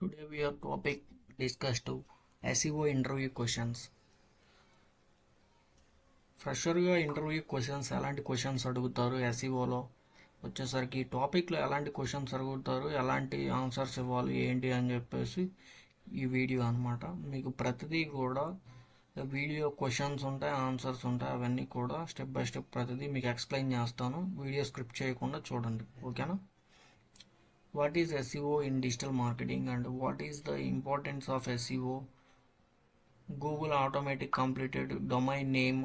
Today we have topic discussed to SEO interview questions. ఫ్రెషర్గా interview questions ఎలాంటి questions అడుగుతారు, ఎస్ఈఓలో వచ్చేసరికి టాపిక్లో ఎలాంటి క్వశ్చన్స్ అడుగుతారు, ఎలాంటి ఆన్సర్స్ ఇవ్వాలి ఏంటి అని చెప్పేసి ఈ వీడియో అనమాట. మీకు ప్రతిదీ కూడా వీడియో క్వశ్చన్స్ ఉంటాయి, ఆన్సర్స్ ఉంటాయి, అవన్నీ కూడా స్టెప్ బై స్టెప్ ప్రతిదీ మీకు ఎక్స్ప్లెయిన్ చేస్తాను. వీడియో స్క్రిప్ట్ చేయకుండా చూడండి, ఓకేనా? What is SEO in digital marketing and what is the importance of SEO? Google automatic completed domain name.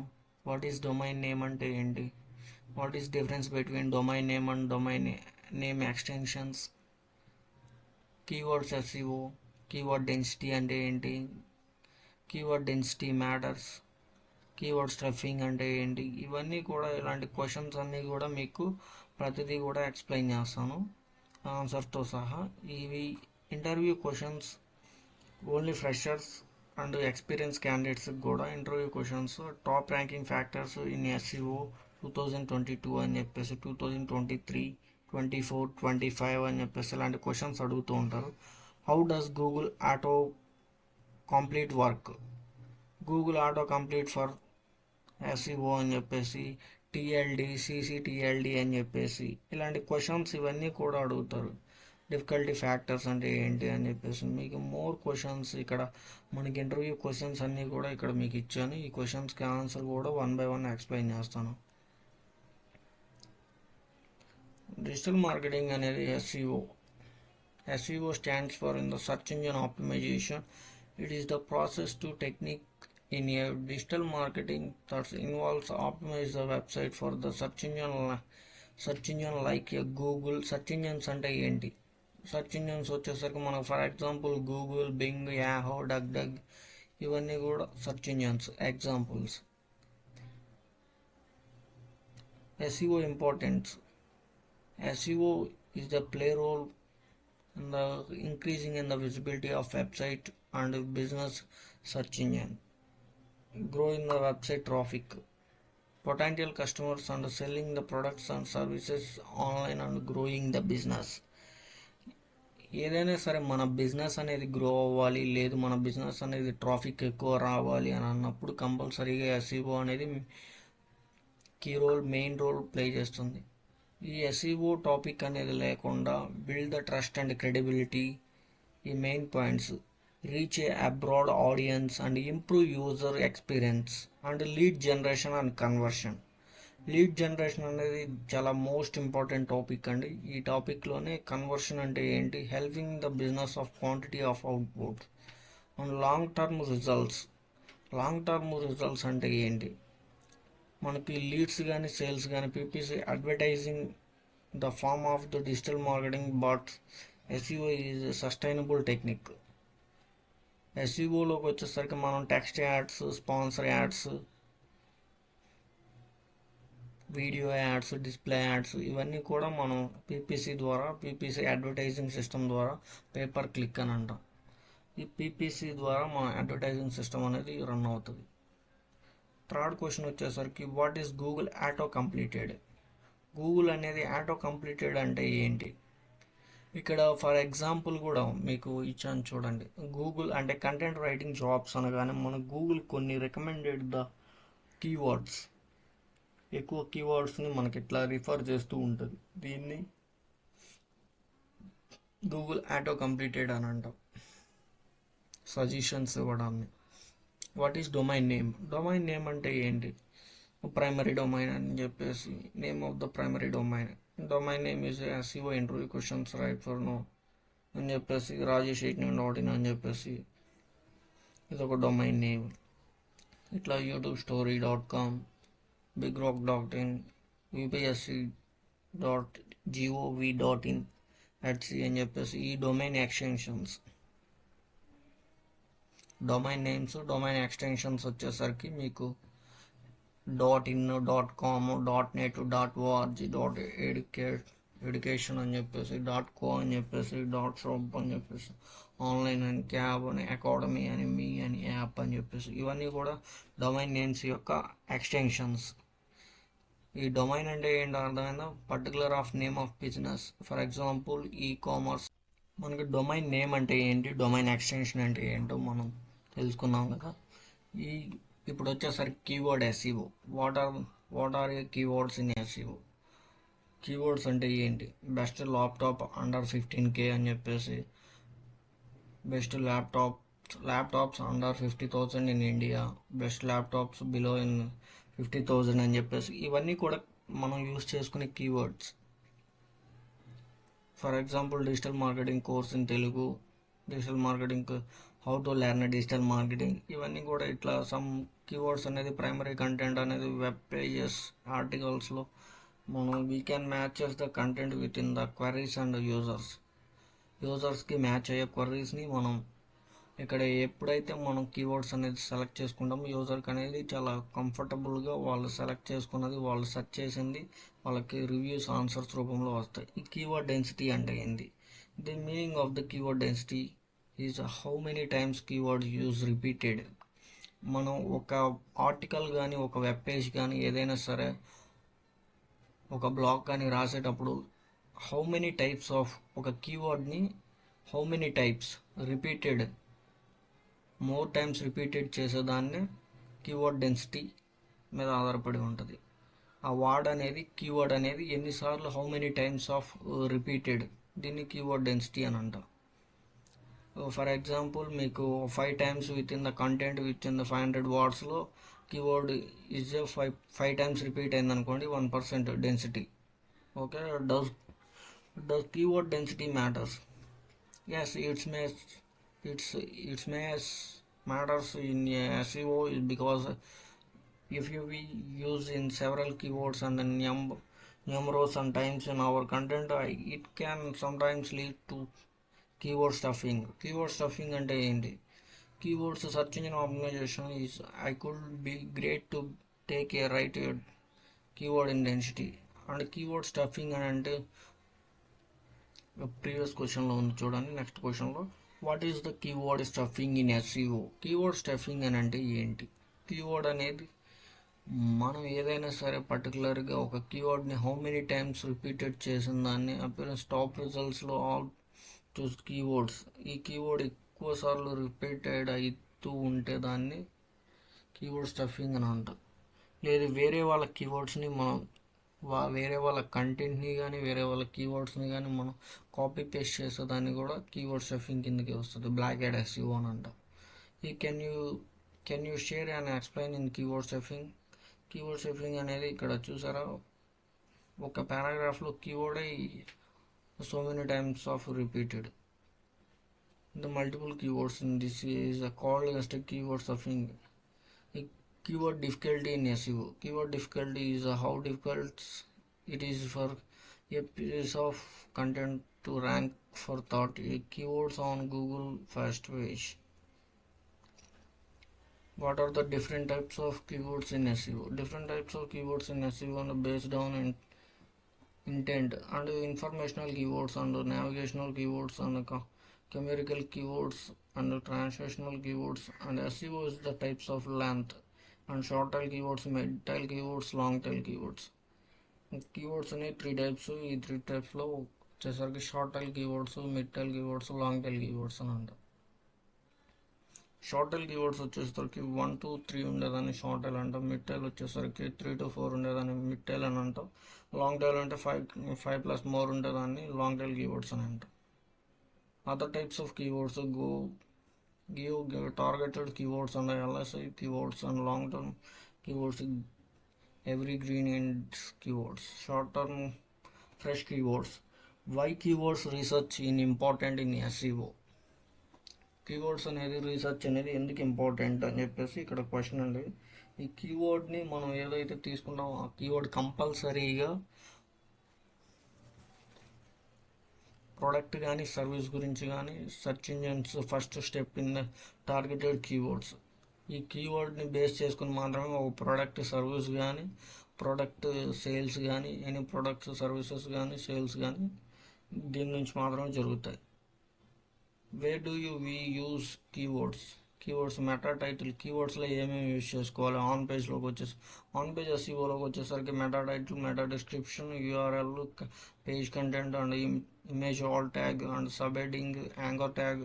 What is domain name ante enti? What is difference between domain name and domain name extensions? Keywords SEO, keyword density ante enti? Keyword density matters. Keyword stuffing అంటే ఏంటి? ఇవన్నీ కూడా ఇలాంటి questions అన్నీ కూడా మీకు ప్రతిదీ కూడా ఎక్స్ప్లెయిన్ చేస్తాను ఆన్సర్తో సహా. ఇవి interview questions only freshers and experience క్యాండిడేట్స్కి కూడా interview questions. Top ranking factors in SEO 2022 అని చెప్పేసి 2023, 24, 25 అని చెప్పేసి ఇలాంటి క్వశ్చన్స్ అడుగుతూ ఉంటారు. How does Google auto complete work? Google auto complete for SEO అని చెప్పేసి, టిఎల్డి, సిసిటిఎల్డి అని చెప్పేసి ఇలాంటి క్వశ్చన్స్ ఇవన్నీ కూడా అడుగుతారు. డిఫికల్టీ ఫ్యాక్టర్స్ అంటే ఏంటి అని చెప్పేసి మీకు మోర్ క్వశ్చన్స్ ఇక్కడ మనకి ఇంటర్వ్యూ క్వశ్చన్స్ అన్నీ కూడా ఇక్కడ మీకు ఇచ్చాను. ఈ క్వశ్చన్స్కి ఆన్సర్ కూడా 1 by 1 ఎక్స్ప్లెయిన్ చేస్తాను. డిజిటల్ మార్కెటింగ్ అనేది SEO stands for in the search engine optimization. It is the process to technique in a digital marketing that involves optimize the website for the search engine like a Google. Search engines అంటే ఏంటి? Search engines వచ్చేసరికి మనకు for example Google, Bing, Yahoo, డగ్ ఇవన్నీ కూడా search engines examples. SEO importance. SEO is the play role in the increasing in the visibility of website and business search engine, growing the website traffic, potential customers and selling the products and services online and growing the business. ఏదైనా సరే మన business అనేది grow అవ్వాలి, లేదు మన business అనేది traffic ఎక్కువ రావాలి అని అన్నప్పుడు కంపల్సరీగా SEO అనేది మెయిన్ రోల్ ప్లే చేస్తుంది. ఈ SEO టాపిక్ అనేది లేకుండా build the trust and credibility, ఈ main points, reach a abroad audience and improve user experience and lead generation and conversion. Lead generation అనేది చాలా మోస్ట్ ఇంపార్టెంట్ టాపిక్ అండి. ఈ టాపిక్లోనే కన్వర్షన్ అంటే ఏంటి, helping the business of quantity of output and long term results అంటే ఏంటి, మనకి leads కానీ సేల్స్ కానీ PPC advertising the form of the digital marketing, but SEO is sustainable technique. SEOలోకి వచ్చేసరికి మనం text ads, sponsor ads, video ads, display ads ఇవన్నీ కూడా మనం PPC అడ్వర్టైజింగ్ సిస్టమ్ ద్వారా, పేపర్ క్లిక్ అని అంటాం. ఈ PPC ద్వారా మన అడ్వర్టైజింగ్ సిస్టమ్ అనేది రన్ అవుతుంది. థర్డ్ క్వశ్చన్ వచ్చేసరికి what is Google auto completed? Google అనేది ఆటో కంప్లీటెడ్ అంటే ఏంటి? ఇక్కడ ఫర్ ఎగ్జాంపుల్ కూడా మీకు ఇచ్చాను చూడండి. గూగుల్ అంటే కంటెంట్ రైటింగ్ జాబ్స్ అనగానే మన గూగుల్ కొన్ని రికమెండెడ్ ద కీవర్డ్స్, ఎక్కువ కీవర్డ్స్ని మనకి ఇట్లా రిఫర్ చేస్తూ ఉంటుంది. దీన్ని గూగుల్ ఆటో కంప్లీటెడ్ అని అంటాం, సజెషన్స్ ఇవ్వడాన్ని. What is domain name? Domain name అంటే ఏంటి? ప్రైమరీ డొమైన్ అని చెప్పేసి, name of the primary domain. Domain name is SEO interview questions right for no అని చెప్పేసి, rajesh89.in అని చెప్పేసి ఇది ఒక డొమైన్ నేమ్. ఇట్లా youtubstory.com, bigrock.in, upsc.gov.in, అని చెప్పేసి ఈ domain extensions. Domain names, domain extensions వచ్చేసరికి మీకు .in, .com, .net, .org, .education అని చెప్పేసి, .co అని చెప్పేసి, .shop అని చెప్పేసి, ఆన్లైన్ అని, క్యాబ్ అని, అకాడమీ అని, మీ అని, యాప్ అని చెప్పేసి ఇవన్నీ కూడా డొమైన్ నేమ్స్ యొక్క ఎక్స్టెన్షన్స్. ఈ డొమైన్ అంటే ఏంటో అర్థమైందా? Particular of name of business. For example e commerce మనకి డొమైన్ నేమ్ అంటే ఏంటి, డొమైన్ ఎక్స్టెన్షన్ అంటే ఏంటో మనం తెలుసుకున్నాం కదా. ఈ ఇప్పుడు వచ్చేసరికి keyword SEO. What are a keywords in SEO? Keywords అంటే ఏంటి? బెస్ట్ ల్యాప్టాప్ అండర్ 15K అని చెప్పేసి, best laptops under 50,000 in India, best laptops below in 50,000 అని చెప్పేసి, ఇవన్నీ కూడా మనం యూస్ చేసుకునే keywords. For example digital marketing course in Telugu, digital marketing how to learn digital marketing, ఇవన్నీ కూడా ఇట్లా సమ్ కీవర్డ్స్ అనేది ప్రైమరీ కంటెంట్ అనేది వెబ్ పేజెస్, ఆర్టికల్స్లో మనం we can matches the content within the queries and యూజర్స్కి match అయ్యే క్వరీస్ని మనం ఇక్కడ ఎప్పుడైతే మనం కీవర్డ్స్ అనేది సెలెక్ట్ చేసుకుంటామో యూజర్కి అనేది చాలా కంఫర్టబుల్గా వాళ్ళు సెలెక్ట్ చేసుకున్నది, వాళ్ళు సెర్చ్ చేసింది వాళ్ళకి రివ్యూస్, ఆన్సర్స్ రూపంలో వస్తాయి. ఈ కీవర్డ్ డెన్సిటీ అంటే ఏంటి? The meaning of the keyword density is how many times keyword use repeated. మనం ఒక ఆర్టికల్ కానీ, ఒక వెబ్ పేజ్ కానీ, ఏదైనా సరే ఒక బ్లాగ్ కానీ రాసేటప్పుడు హౌ మెనీ టైప్స్ ఆఫ్ ఒక కీవర్డ్ని how many types repeated, more times repeated చేసేదాన్ని కీవర్డ్ డెన్సిటీ మీద ఆధారపడి ఉంటుంది. ఆ కీవర్డ్ అనేది ఎన్నిసార్లు, how many times of repeated, దీన్ని కీవర్డ్ డెన్సిటీ అని అంటాం. ఫర్ ఎగ్జాంపుల్ మీకు 5 times within the content within the 500 wordsలో కీవర్డ్ ఈజ్ 5 టైమ్స్ రిపీట్ అయింది అనుకోండి, 1% density. Okay, does keyword density matters? Yes, it's may matters in SEO because if we use in several keywords and then numerous and times in our content, it can sometimes lead to keyword stuffing. Keyword stuffing అంటే ఏంటి? Keywords search engine optimization is I could be great to take a right keyword in density. And keyword stuffing అని అంటే previous క్వశ్చన్లో ఉంది చూడండి. Next క్వశ్చన్లో what is the keyword stuffing in SEO? Keyword stuffing అని అంటే ఏంటి? కీవర్డ్ అనేది మనం ఏదైనా సరే పర్టికులర్గా ఒక కీవర్డ్ని హౌ మెనీ టైమ్స్ రిపీటెడ్ చేసిన దాన్ని అపియరెన్స్ టాప్ రిజల్ట్స్లో ఆల్ చూస్ కీవర్డ్స్, ఈ కీవర్డ్ ఎక్కువ సార్లు రిపీటెడ్ అవుతూ ఉంటే దాన్ని కీవర్డ్ స్టఫింగ్ అని అంటాం. లేదు వేరే వాళ్ళ కీవర్డ్స్ని మనం వేరే వాళ్ళ కంటెంట్ని కానీ, వేరే వాళ్ళ కీవర్డ్స్ని కానీ మనం కాపీ పేస్ట్ చేసేదాన్ని కూడా కీవర్డ్ స్టఫింగ్ కిందకి వస్తుంది. బ్లాక్ హెడ్ ఎస్ఈఓ అని అంటాం. ఈ can you share and explain in keyword stuffing? Keyword stuffing అనేది ఇక్కడ చూసారా, ఒక పారాగ్రాఫ్లో keyword so many times of repeated. The multiple keywords in this is called as the keyword stuffing. Keyword difficulty in SEO. Keyword difficulty is how difficult it is for a piece of content to rank for 30 keywords on Google first page. What are the different types of keywords in SEO? Different types of keywords in SEO are based on intent and informational keywords and navigational keywords and chemical keywords and translational keywords. And SEO is the types of length and short tail keywords, mid tail keywords, long tail keywords. Keywords అనే 3 types. ఈ 3 typesలో వచ్చేసరికి short tail keywords, mid tail keywords, long tail keywords అని అంటాం. Short tail keywords వచ్చేసరికి 1 to 3 ఉండేదాన్ని short tile అంటాం. Mid tile వచ్చేసరికి 3 to 4 ఉండేదాన్ని మిడ్ టైల్ అని అంటాం. లాంగ్ టైల్ అంటే 5+ మోర్ ఉండేదాన్ని లాంగ్ టైల్ కీవర్డ్స్ అని అంటాం. Other types of keywords give targeted keywords and LSI keywords and long term keywords, evergreen and keywords, short term fresh keywords. Why keywords research in important in SEO? Keywords అనేది research అనేది ఎందుకు important అని చెప్పేసి ఇక్కడ question అండి. ఈ కీవర్డ్ని మనం ఏదైతే తీసుకుంటామో ఆ కీవర్డ్ కంపల్సరీగా ప్రోడక్ట్ కానీ, సర్వీస్ గురించి కానీ, search engines first step in targeted keywords. ఈ కీవర్డ్ని బేస్ చేసుకుని మాత్రమే ఒక ప్రోడక్ట్, సర్వీస్ కానీ, ప్రోడక్ట్ సేల్స్ కానీ, ఎనీ ప్రొడక్ట్స్, సర్వీసెస్ కానీ, సేల్స్ కానీ దీని నుంచి మాత్రమే జరుగుతాయి. Where do we use keywords? Keywords meta title కీవర్డ్స్లో ఏమేమి యూజ్ చేసుకోవాలి. ఆన్ పేజ్ ఎస్ఈఓలోకి వచ్చేసరికి meta title, meta description, URL, page content and image alt tag and sub heading, anchor tag.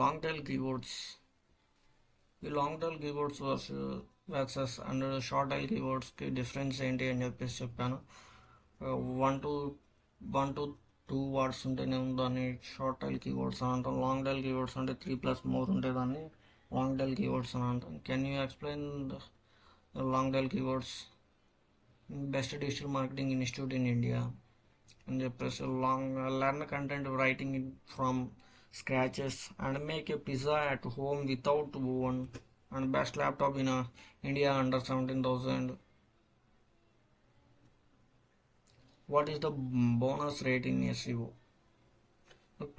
Long tail keywords. ఈ long tail keywords versus and short tail కీవర్డ్స్కి difference ఏంటి అని చెప్పేసి చెప్పాను. వన్ టు టూ వర్డ్స్ ఉంటేనే దాన్ని short tail keywords అని అంటాం. లాంగ్ టైల్ కీవర్డ్స్ అంటే 3+more ఉంటే దాన్ని లాంగ్ టైల్ కీవర్డ్స్ అని అంటాం. Can you explain long tail keywords? Best digital marketing institute in India అని చెప్పేసి learn content writing from scratches and make a pizza at home without oven and best laptop in India under 17,000. What is the bonus rate in SEO?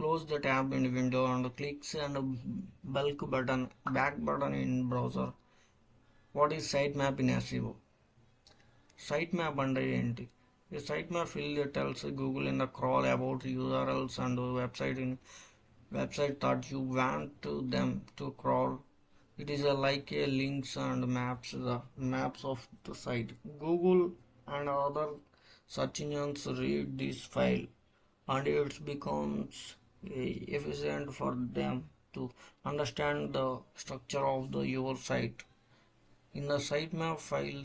Close the tab in window and clicks and back button in browser. What is sitemap in SEO? Sitemap and enti. A sitemap field tells Google in the crawl about URLs and website that you want them to crawl. It is like a links and the maps of the site. Google and other search engines read this file and it becomes efficient for them to understand the structure of your site. In the sitemap file,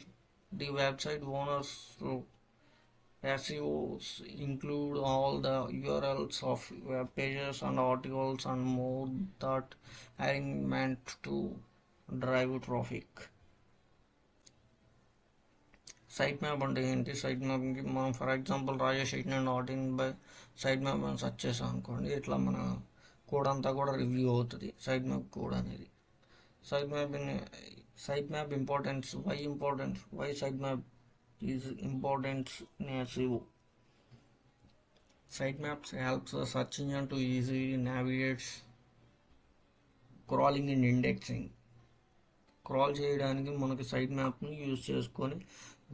the website owners SEOs include all the URLs of web pages and articles and more that are meant to drive traffic. Sitemap అంటే ఏంటి? సైట్మ్యాప్కి మనం for example Rajesh 89.in by sitemap అని search చేసాం అనుకోండి, ఇట్లా మన code అంతా కూడా రివ్యూ అవుతుంది. సైట్మ్యాప్ కోడ్ అనేది sitemap importance. Why sitemap is important in SEO? Sitemaps helps the search engine to easily navigate crawling and indexing. Crawl చేయడానికి మనకి సైట్ మ్యాప్ని యూజ్ చేసుకొని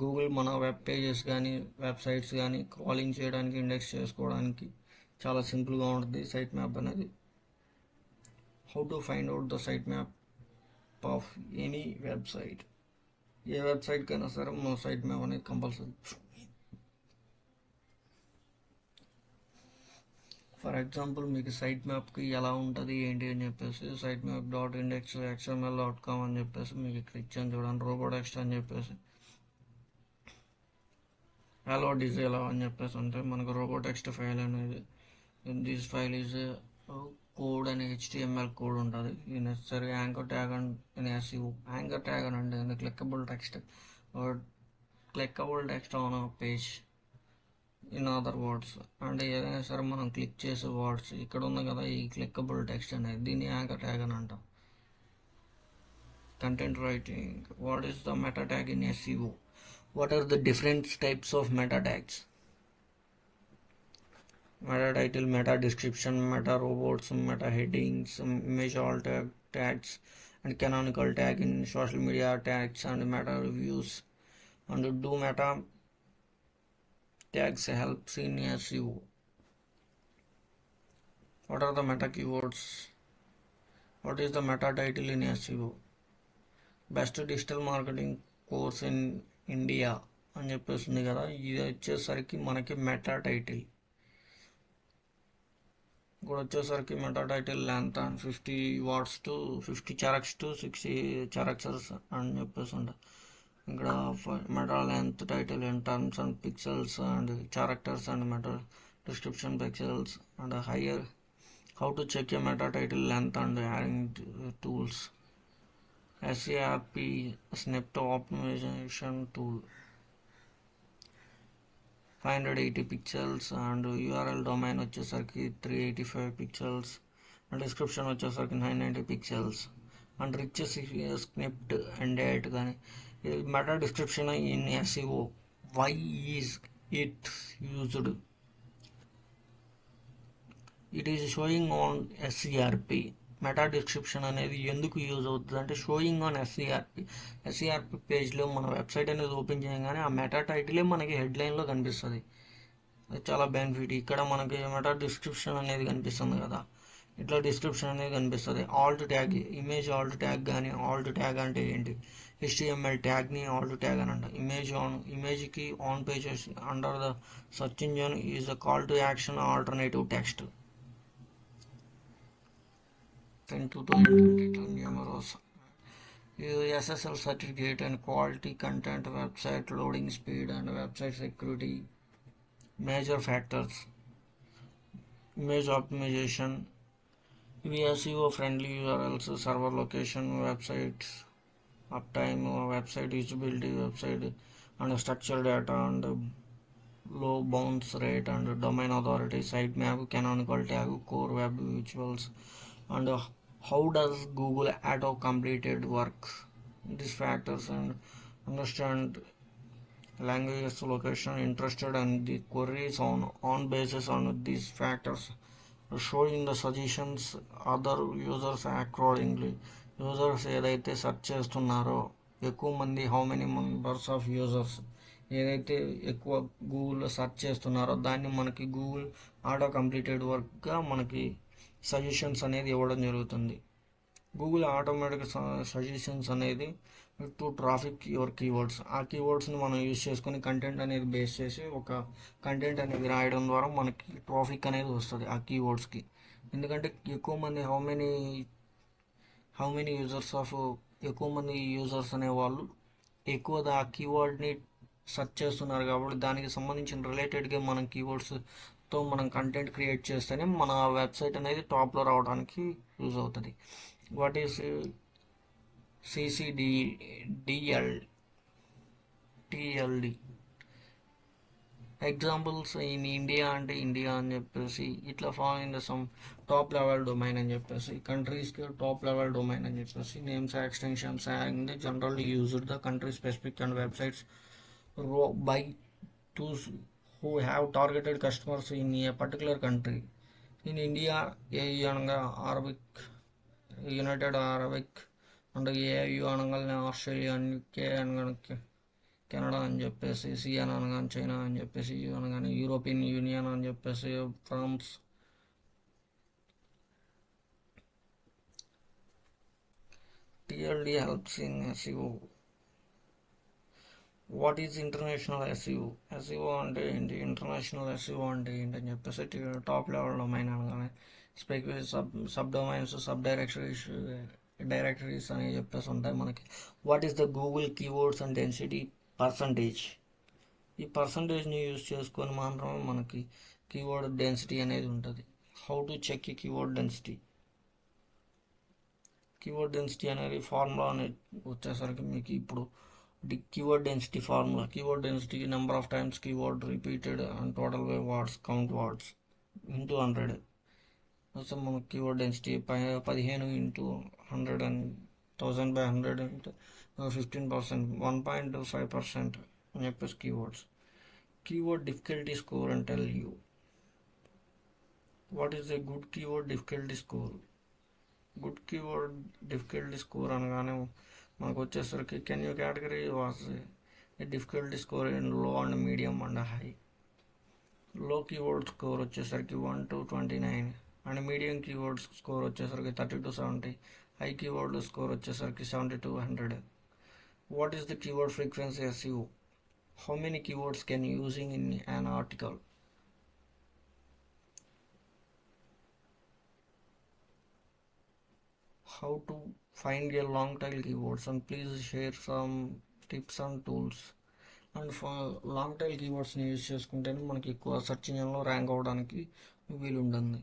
గూగుల్ మన వెబ్ పేజెస్ కానీ వెబ్సైట్స్ కానీ క్రాలింగ్ చేయడానికి, ఇండెక్స్ చేసుకోవడానికి చాలా సింపుల్గా ఉంటుంది సైట్ మ్యాప్ అనేది. How to find out the site map of any website? ఏ వెబ్సైట్కి అయినా సరే మన సైట్ మ్యాప్ అనేది కంపల్సరీ. ఫర్ ఎగ్జాంపుల్ మీకు సైట్ మ్యాప్కి ఎలా ఉంటుంది ఏంటి అని చెప్పేసి sitemap.index.xml.com అని చెప్పేసి మీకు ఇక్కడ ఇచ్చాను చూడండి. రోబోటెక్స్ట్ అని చెప్పేసి హలో డిజైలా అని చెప్పేసి అంటే మనకు రోబోటెక్స్ట్ ఫైల్ అనేది దిస్ ఫైల్ ఈజ్ కోడ్ అని HTML కోడ్ ఉంటుంది. ఈ necessary anchor tag and SEO. Anchor tag అని అంటే clickable text on a page in other words. అంటే ఏదైనా సరే మనం క్లిక్ చేసే వర్డ్స్ ఇక్కడ ఉంది కదా, ఈ క్లిక్కబుల్ టెక్స్ట్ అనేది దీన్ని యాంకర్ ట్యాగ్ అని అంటాం. Content writing. What is the meta tag in SEO? What are the different types of meta tags? Meta title, meta description, meta robots, meta headings, image alt tags and canonical tag in social media tags and meta reviews. And do meta tags helps in SEO? What are the meta keywords? What is the meta title in SEO? Best digital marketing course in India అని చెప్పేస్తుంది కదా, ఇది వచ్చేసరికి మనకి meta title. ఇక్కడ వచ్చేసరికి meta title length and 50 words to 50 characters to 60 characters అని చెప్పేసి ఉంటుంది. ఇక్కడ meta length title in terms and pixels and characters and meta description pixels and higher. How to check a meta title length and adding tools. SERP snippet optimization tool. 580 pixels and URL domain వచ్చేసరికి 385 pixels and description వచ్చేసరికి 990 pixels and rich snipped and date కానీ. Meta description in SEO. why is it used? it is showing on SERP. Meta description అనేది ఎందుకు use అవుతుంది అంటే sowing on SERP పేజ్లో మన website అనేది ఓపెన్ చేయగానే ఆ మెటా టైటిలే మనకి హెడ్లైన్లో కనిపిస్తుంది. అది చాలా బెనిఫిట్. ఇక్కడ మనకి ఏమంటే డిస్క్రిప్షన్ అనేది కనిపిస్తుంది కదా, ఇట్లా డిస్క్రిప్షన్ అనేది కనిపిస్తుంది. Alt tag, image alt tag కానీ, ఆల్ట్ ట్యాగ్ అంటే ఏంటి, HTML ట్యాగ్ని ఆల్ట్ ట్యాగ్ అని అంట. ఇమేజ్కి on pages under the search engine is a call to action alternative text. 10/2022 numerous SSL certificate and quality content, website loading speed and website security. Major factors: image optimization, SEO friendly URLs, server location, websites uptime, website usability, website and structured data and low bounce rate and domain authority, sitemap, canonical tag, core web visuals, and how does Google auto completed work. These factors and understand languages, location, interested and the queries on basis on these factors, showing the suggestions other users accordingly. Users ఏదైతే search చేస్తున్నారో ఎక్కువ మంది, how many members of users ఏదైతే ఎక్కువ గూగుల్లో search చేస్తున్నారో దాన్ని మనకి గూగుల్ ఆటో కంప్లీటెడ్ వర్క్గా మనకి సజెషన్స్ అనేది ఇవ్వడం జరుగుతుంది. గూగుల్ ఆటోమేటిక్ సజెషన్స్ అనేది టు ట్రాఫిక్ యువర్ కీవర్డ్స్. ఆ కీవర్డ్స్ని మనం యూజ్ చేసుకొని కంటెంట్ అనేది బేస్ చేసి ఒక కంటెంట్ అనేది రాయడం ద్వారా మనకి ట్రాఫిక్ అనేది వస్తుంది ఆ కీవర్డ్స్కి. ఎందుకంటే ఎక్కువ మంది హౌ మెనీ యూజర్స్ ఆఫ్ ఎక్కువ మంది యూజర్స్ అనేవాళ్ళు ఎక్కువ ఆ కీవర్డ్ని సెర్చ్ చేస్తున్నారు కాబట్టి దానికి సంబంధించిన రిలేటెడ్గా మనం కీవర్డ్స్తో మనం కంటెంట్ క్రియేట్ చేస్తేనే మన వెబ్సైట్ అనేది టాప్లో రావడానికి యూజ్ అవుతుంది. What is TLD examples in India అంటే ఇండియా అని చెప్పేసి, ఇట్లా following the sum top level domain అని చెప్పేసి, కంట్రీస్కి టాప్ లెవెల్ డొమైన్ అని చెప్పేసి, names extensions and generally used the country specific and websites by those who have targeted customers in a particular country. In India, AU అనగా Arabic, United Arabic and AIU అనగా Australia, UK అనగా Canada అని చెప్పేసి, CN అనగానే China అని చెప్పేసి, you అనగానే European Union అని చెప్పేసి, France. TLD helps in SEO. What is international SEO? SEO అంటే ఏంటి, ఇంటర్నేషనల్ SEO అంటే ఏంటి అని చెప్పేసి, టాప్ లెవెల్ డొమైన్ అనగానే specific sub domains, sub directories అని చెప్పేసి ఉంటాయి మనకి. What is the Google keywords and density percentage? ఈ పర్సంటేజ్ని యూజ్ చేసుకొని మాత్రమే మనకి కీవర్డ్ డెన్సిటీ అనేది ఉంటుంది. హౌ టు చెక్ ఈ కీవర్డ్ డెన్సిటీ? కీవర్డ్ డెన్సిటీ అనేది ఫార్ములా అనేది వచ్చేసరికి మీకు ఇప్పుడు keyword density formula, keyword density number of times keyword repeated and total by words count words into 100. So మనకు కీవర్డ్ డెన్సిటీ 15 ఇంటూ 100 అండ్ 1000/100 అంటే 15%, 1.5% అని చెప్పేసి కీవర్డ్స్. కీవర్డ్ డిఫికల్టీ స్కోర్ అని tell you. What is a good keyword difficulty score? Good keyword difficulty score అనగానే మనకు వచ్చేసరికి can you category was a difficulty score in లో and medium and high. లో keyword score వచ్చేసరికి 1 to 29 and medium keyword score వచ్చేసరికి 30 to 70. High keyword score వచ్చేసరికి 70 to 100. What is the keyword frequency SEO? How many keywords can using in an article? How to find a long tail keywords, and please share some tips and tools. And long tail కీవర్డ్స్ని use చేసుకుంటేనే మనకి ఎక్కువ search ఇంజన్లో rank అవ్వడానికి వీలుంటుంది.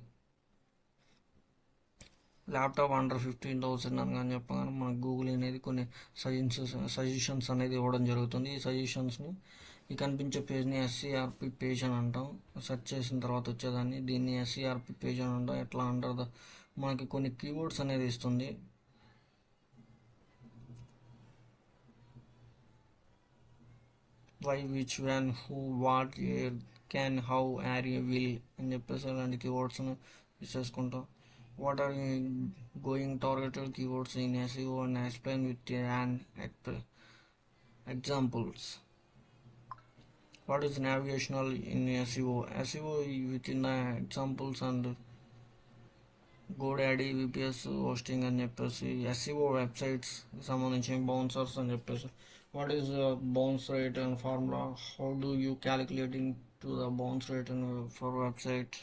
Laptop under 15,000 అని చెప్పగానే మనకు Google అనేది కొన్ని సజెషన్స్ అనేది ఇవ్వడం జరుగుతుంది. ఈ సజెషన్స్ని ఈ కనిపించే పేజ్ని SERP పేజ్ అని అంటాం. సెర్చ్ చేసిన తర్వాత వచ్చేదాన్ని దీన్ని SERP పేజ్ అని అంటాం. ఎట్లా అంటారు, మనకి కొన్ని కీవర్డ్స్ అనేది ఇస్తుంది. Why, which, when, who, what, where, can, how, are, will అని చెప్పేసి అలాంటి కీవర్డ్స్ని యూజ్ చేసుకుంటాం. What are going targeted keywords in SEO and explain with an examples. What is navigational in SEO? SEO within the examples and GoDaddy, VPS hosting అని చెప్పేసి SEO websites సంబంధించి bouncers అని చెప్పేసి what is bounce rate and formula how do you calculating to the bounce rate and for website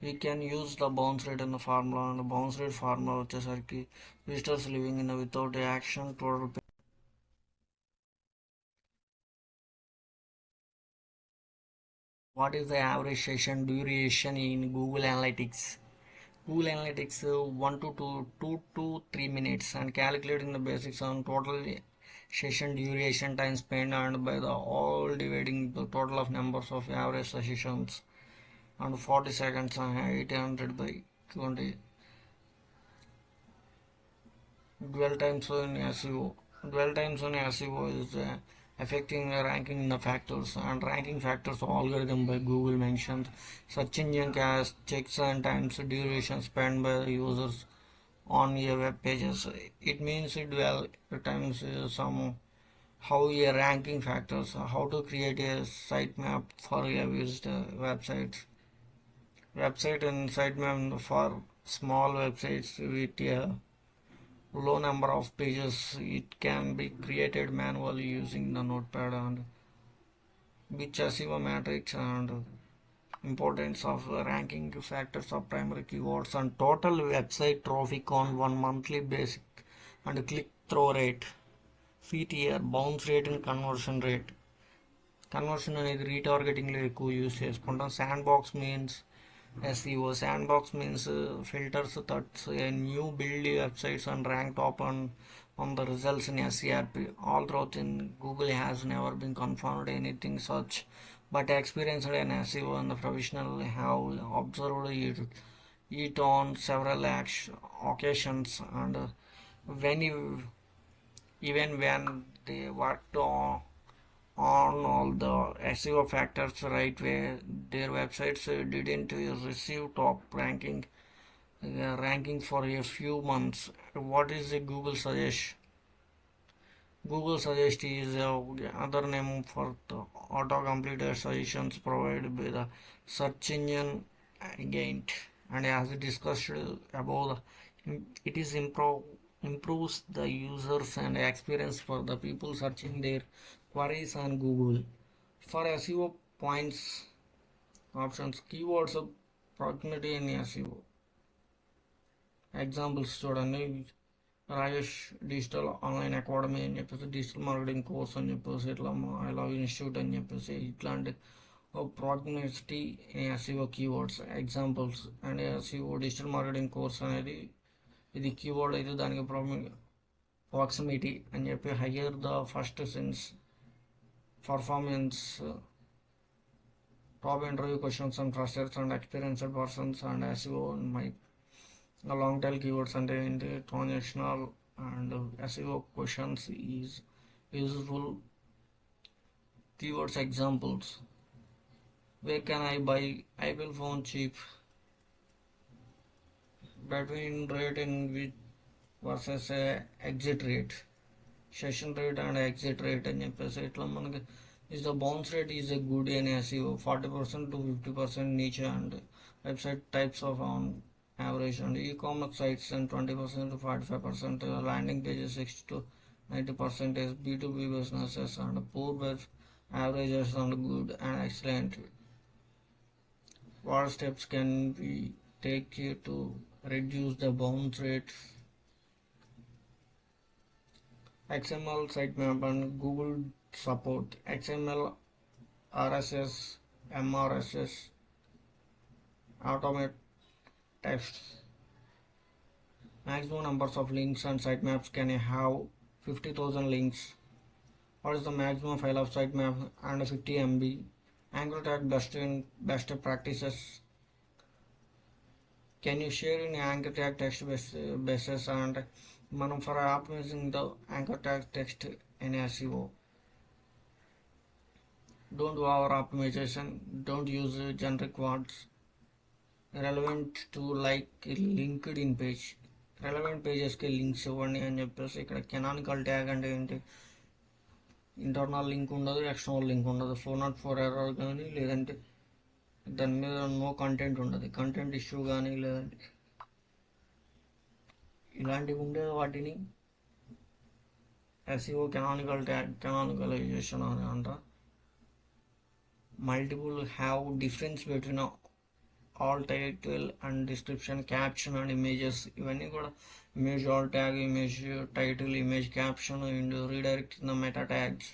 we can use the bounce rate and formula and bounce rate formula వచ్చేసరికి visitors living in without action total. What is the average session duration in Google Analytics? Google Analytics 1 to 2 to 3 minutes and calculating the basics on total session duration time spent and by the all dividing the total of numbers of average sessions and 40 seconds and 800 by 20. Dwell times in SEO. Dwell times in SEO is affecting ranking in the factors and ranking factors algorithm by Google mentioned search engine cache checks and times duration spent by the users on your web pages. It means dwell times some how a ranking factors how to create a sitemap for a visitor website and sitemap for small websites with a low number of pages. It can be created manually using the notepad and with SEO matrix and importance of ranking factors of primary keywords and total website traffic on one monthly basis and click through rate CTR bounce rate and conversion rate. Conversion అనేది రీటార్గెటింగ్లో ఎక్కువ use చేసుకుంటాం. Sand box means SEO. Sandbox means filters that new build websites and rank top on the results in SERP. All throughout in Google has never been confirmed anything such, but experienced in SEO and the professional have observed it on several occasions and when you, even when they worked on all the SEO factors right way, their websites didn't receive top ranking for a few months. What is the Google suggest? Google suggest is other name for the auto-completed suggestions provided by the search engine again. And as discussed above, it is improves the users and experience for the people searching their queries on Google. For SEO points options, keywords of proximity in SEO. Examples చూడండి. Rajesh digital online academy అని చెప్పేసి digital marketing course అని చెప్పేసి ఇట్లా I love institute అని చెప్పేసి ఇట్లాంటి proximity SEO keywords examples and SEO digital marketing course అనేది ఇది కీవర్డ్ అయితే దానికి ప్రాక్సిమిటీ అని చెప్పి higher the first sense performance top interview questions and freshers and experienced persons and SEO in my long tail keywords and the transactional and SEO questions is useful keywords examples. Where can I buy Apple phone cheap? Between rate in which versus exit rate, session rate and exit rate అని చెప్పేసి ఇట్లా మనకి is the bounce rate is a good in SEO 40% to 50% niche and website types of on average and e-commerce sites and 20% to 45% landing pages 60 to 90% is B2B businesses and poor web averages and good and excellent. What steps can we take to reduce the bounce rate? XML sitemap and Google support XML, RSS, MRSS, automate text. Maximum numbers of links and sitemaps can have 50,000 links. What is the maximum file of sitemap and 50 MB? Anchor tag best practices. Can you share in anchor tag text basis and మనం for optimizing the anchor tag text in SEO? Don't do over optimization. Don't use generic words. Relevant to like LinkedIn page. Relevant pages కి links ఇవ్వండి అని చెప్పేసి ఇక్కడ canonical tag అంటే ఏంటి? Internal link ఉండదు, external link ఉండదు, 404 ఎర్రర్ కానీ లేదంటే దాని మీద నో కంటెంట్ ఉండదు, కంటెంట్ ఇష్యూ కానీ లేదంటే ఇలాంటివి ఉండే వాటిని SEO canonical tag canonicalization అని అంటారు. Multiple have difference between all title and description, caption and images. ఇవన్నీ కూడా image alt tag, image title, image caption and redirect the meta tags,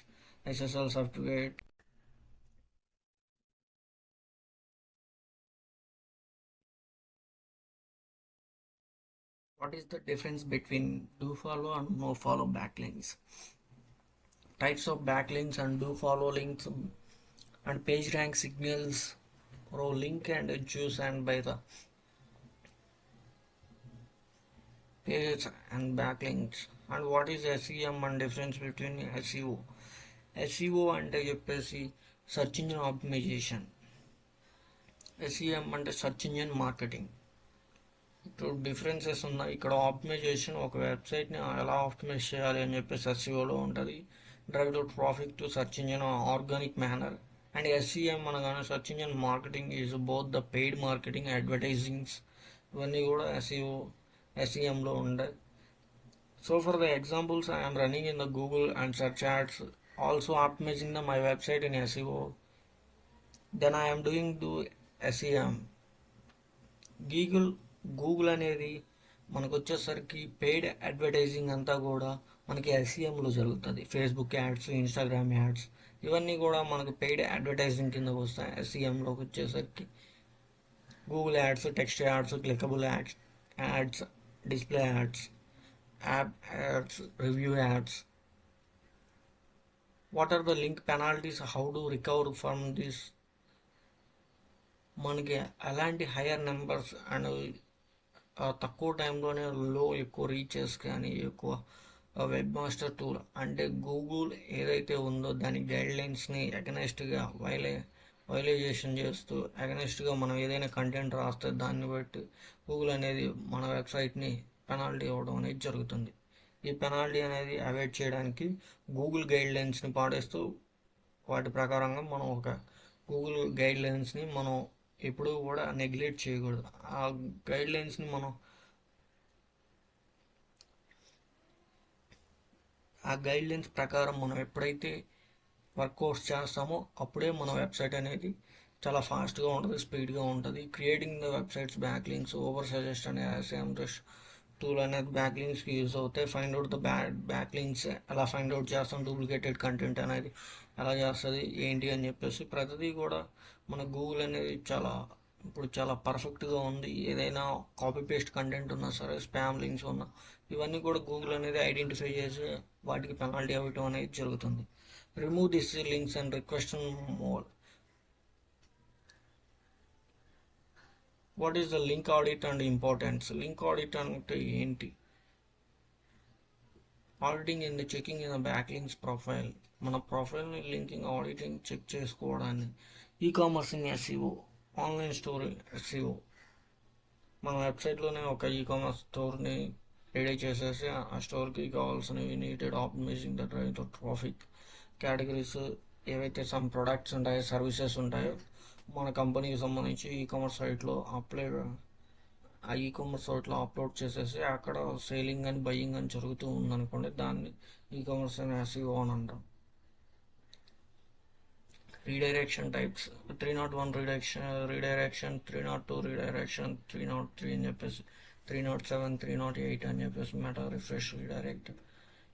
SSL certificate. What is the difference between do follow and no follow backlinks? Types of backlinks and do follow links and page rank signals, row link and choose and by the pages and backlinks. And what is SEM and difference between SEO? SEO అంటే చెప్పేసి search engine optimisation, SEM అంటే search engine marketing. ఇప్పుడు differences ఉన్నాయి. ఇక్కడ optimisation ఒక వెబ్సైట్ని ఎలా optimise చేయాలి అని చెప్పేసి SEOలో ఉంటుంది. Drive to traffic to search engine organic manner. And SEM అనగానే search engine marketing is both the paid marketing, advertisings, ఇవన్నీ కూడా SEMలో ఉంటాయి. So for the examples, I am running in the Google and search ads, also optimizing my website in SEO. Then I am doing the SEM. Google అనేది మనకు వచ్చేసరికి paid advertising అంతా కూడా మనకి SEMలో జరుగుతుంది. ఫేస్బుక్ యాడ్స్, ఇన్స్టాగ్రామ్ యాడ్స్, ఇవన్నీ కూడా మనకు పెయిడ్ అడ్వర్టైజింగ్ కిందకు వస్తాయి. SEMలోకి వచ్చేసరికి Google ads, text ads, clickable ads, display ads, app ads, review ads. What are the link penalties? How to recover from this? మనకి అలాంటి హయ్యర్ నెంబర్స్ అండ్ తక్కువ టైంలోనే ఎక్కువ రీచెస్ కానీ ఎక్కువ వెబ్ మాస్టర్ టూల్ అంటే గూగుల్ ఏదైతే ఉందో దాని గైడ్లైన్స్ని అగనెస్ట్గా వైలేషన్ చేస్తూ అగనెస్ట్గా మనం ఏదైనా కంటెంట్ రాస్తే దాన్ని బట్టి గూగుల్ అనేది మన వెబ్సైట్ని పెనాల్టీ ఇవ్వడం అనేది జరుగుతుంది. ఈ పెనాల్టీ అనేది అవాయిడ్ చేయడానికి గూగుల్ గైడ్లైన్స్ని పాటిస్తూ వాటి ప్రకారంగా మనం ఒక గూగుల్ గైడ్లైన్స్ని మనం ఎప్పుడూ కూడా నెగ్లెక్ట్ చేయకూడదు. ఆ గైడ్లైన్స్ని ఆ గైడ్లైన్స్ ప్రకారం మనం ఎప్పుడైతే వర్కౌట్స్ చేస్తామో అప్పుడే మన వెబ్సైట్ అనేది చాలా ఫాస్ట్గా ఉంటుంది, స్పీడ్గా ఉంటుంది. Creating the websites backlinks, over suggest అనే SEM టూల్ అనేది బ్యాక్లింక్స్కి యూజ్ అవుతాయి. ఫైండ్ అవుట్ ద బ్యాక్లింక్స్ ఎలా ఫైండ్ అవుట్ చేస్తాం, డూప్లికేటెడ్ కంటెంట్ అనేది ఎలా చేస్తుంది ఏంటి అని చెప్పేసి ప్రతిదీ కూడా మన గూగుల్ అనేది ఇప్పుడు చాలా పర్ఫెక్ట్గా ఉంది. ఏదైనా కాపీ పేస్ట్ కంటెంట్ ఉన్నా సరే, స్పామ్ లింక్స్ ఉన్నా, ఇవన్నీ కూడా గూగుల్ అనేది ఐడెంటిఫై చేసి వాటికి పెనాల్టీ అవ్వటం అనేది జరుగుతుంది. Remove this links and request more. What is the link audit and importance? Link audit అంటే ఏంటి? Auditing in the checking in the backlinks profile, మన ప్రొఫైల్ని లింకింగ్ ఆడిటింగ్ చెక్ చేసుకోవడాన్ని. Ecommerce in SEO, online store SEO, మన వెబ్సైట్లోనే ఒక ecommerce స్టోర్ని ready చేసేసి ఆ స్టోర్కి కావాల్సినవి needed optimising the drive the traffic, categories ఏవైతే సమ్ ప్రొడక్ట్స్ ఉంటాయో, సర్వీసెస్ ఉంటాయో మన కంపెనీకి సంబంధించి ఈకామర్స్ సైట్లో అప్లోడ్ చేసేసి అక్కడ సేలింగ్ అని బయ్యింగ్ అని జరుగుతూ ఉందనుకోండి, దాన్ని ఈకామర్స్ అని SEO అని అంటాం. రీడైరెక్షన్ టైప్స్: 301 రీడైరెక్షన్, 302 రీడైరెక్షన్, 303 అని చెప్పేసి, 307, 308 అని చెప్పేసి మెటా రిఫ్రెష్ రీడైరెక్ట్.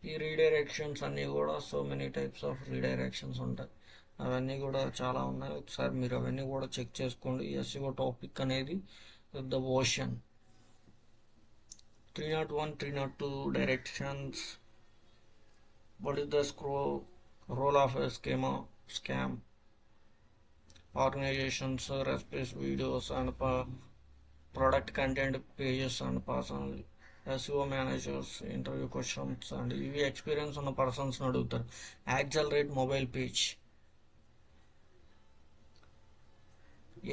ఈ రీడైరెక్షన్స్ అన్నీ కూడా సో మెనీ టైప్స్ ఆఫ్ రీడైరెక్షన్స్ ఉంటాయి. అవన్నీ కూడా చాలా ఉన్నాయి. ఒకసారి మీరు అవన్నీ కూడా చెక్ చేసుకోండి. SEO టాపిక్ అనేది the ocean. 301, 302 directions. What is the role of a scam? Organizations, recipes, videos and product content pages and personal SEO managers interview questions and ఇవి ఎక్స్పీరియన్స్ ఉన్న పర్సన్స్ అడుగుతారు. యాక్సలరేట్ మొబైల్ పేజ్,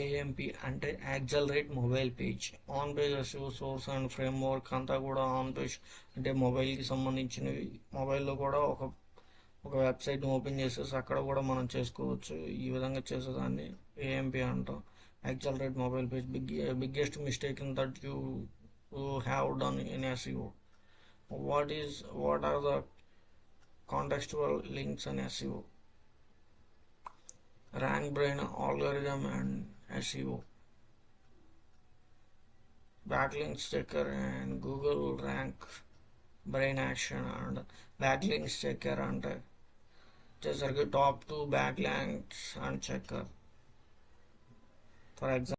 AMP అంటే accelerate mobile page. On page SEO source and framework అంతా కూడా on page అంటే మొబైల్కి సంబంధించినవి. మొబైల్లో కూడా ఒక ఒక వెబ్సైట్ని ఓపెన్ చేసేసి అక్కడ కూడా మనం చేసుకోవచ్చు. ఈ విధంగా చేసేదాన్ని ఏఎంపీ అంటాం. Accelerate mobile page. Biggest mistake in that you have done in SEO. What are the contextual links in SEO? RankBrain algorithm and SEO. Backlinks checker and Google rank brain action and backlinks checker అంటే వచ్చేసరికి top 2 backlinks and checker. For example